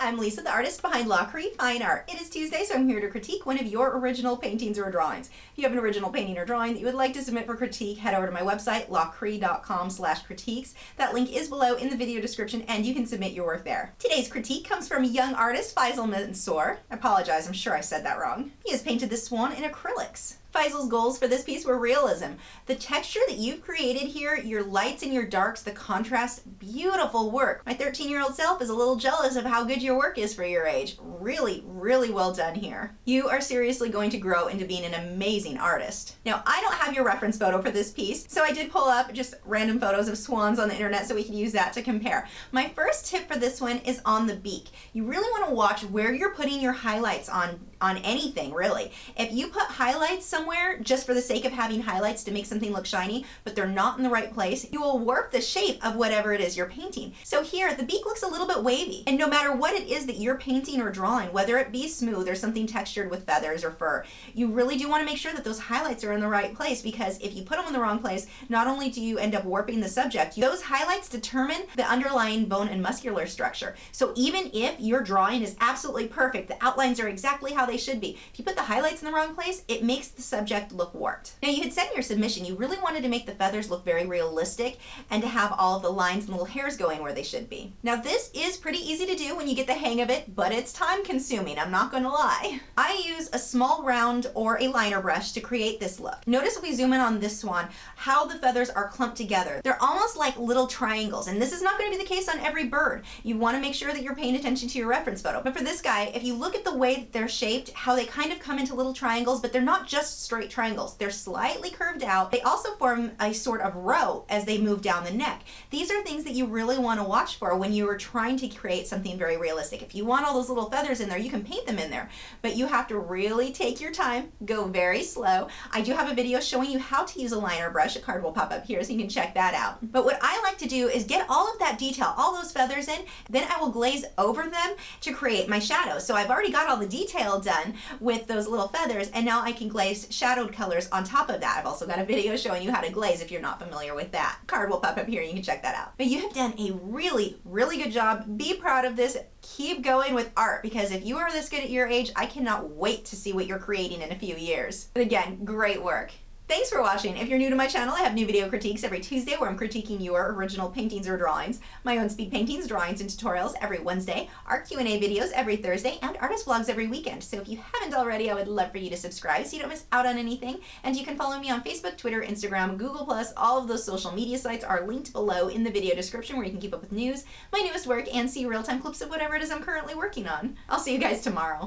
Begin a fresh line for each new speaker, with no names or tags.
I'm Lisa, the artist behind Lachri Fine Art. It is Tuesday, so I'm here to critique one of your original paintings or drawings. If you have an original painting or drawing that you would like to submit for critique, head over to my website, lachri.com/critiques. That link is below in the video description, and you can submit your work there. Today's critique comes from young artist Faisal Mansour. I apologize, I'm sure I said that wrong. He has painted this swan in acrylics. Faisal's goals for this piece were realism. The texture that you've created here, your lights and your darks, the contrast, beautiful work. My 13-year-old self is a little jealous of how good your work is for your age. Really, really well done here. You are seriously going to grow into being an amazing artist. Now, I don't have your reference photo for this piece, so I did pull up just random photos of swans on the internet so we could use that to compare. My first tip for this one is on the beak. You really want to watch where you're putting your highlights on anything, really. If you put highlights somewhere just for the sake of having highlights to make something look shiny, but they're not in the right place, you will warp the shape of whatever it is you're painting. So here, the beak looks a little bit wavy. And no matter what it is that you're painting or drawing, whether it be smooth or something textured with feathers or fur, you really do want to make sure that those highlights are in the right place, because if you put them in the wrong place, not only do you end up warping the subject, those highlights determine the underlying bone and muscular structure. So even if your drawing is absolutely perfect, the outlines are exactly how they should be, if you put the highlights in the wrong place, it makes the subject look warped. Now, you had said in your submission you really wanted to make the feathers look very realistic and to have all of the lines and little hairs going where they should be. Now, this is pretty easy to do when you get the hang of it, but it's time consuming, I'm not gonna lie. I use a small round or a liner brush to create this look. Notice if we zoom in on this swan, how the feathers are clumped together. They're almost like little triangles, and this is not gonna be the case on every bird. You wanna make sure that you're paying attention to your reference photo. But for this guy, if you look at the way that they're shaped, how they kind of come into little triangles, but they're not just straight triangles. They're slightly curved out. They also form a sort of row as they move down the neck. These are things that you really want to watch for when you are trying to create something very realistic. If you want all those little feathers in there, you can paint them in there, but you have to really take your time, go very slow. I do have a video showing you how to use a liner brush. A card will pop up here so you can check that out. But what I like to do is get all of that detail, all those feathers in, then I will glaze over them to create my shadows. So I've already got all the detail done with those little feathers, and now I can glaze shadowed colors on top of that. I've also got a video showing you how to glaze if you're not familiar with that. Card will pop up here and you can check that out. But you have done a really, really good job. Be proud of this. Keep going with art, because if you are this good at your age, I cannot wait to see what you're creating in a few years. But again, great work. Thanks for watching. If you're new to my channel, I have new video critiques every Tuesday where I'm critiquing your original paintings or drawings, my own speed paintings, drawings, and tutorials every Wednesday, art Q&A videos every Thursday, and artist vlogs every weekend. So if you haven't already, I would love for you to subscribe so you don't miss out on anything. And you can follow me on Facebook, Twitter, Instagram, Google+. All of those social media sites are linked below in the video description where you can keep up with news, my newest work, and see real-time clips of whatever it is I'm currently working on. I'll see you guys tomorrow.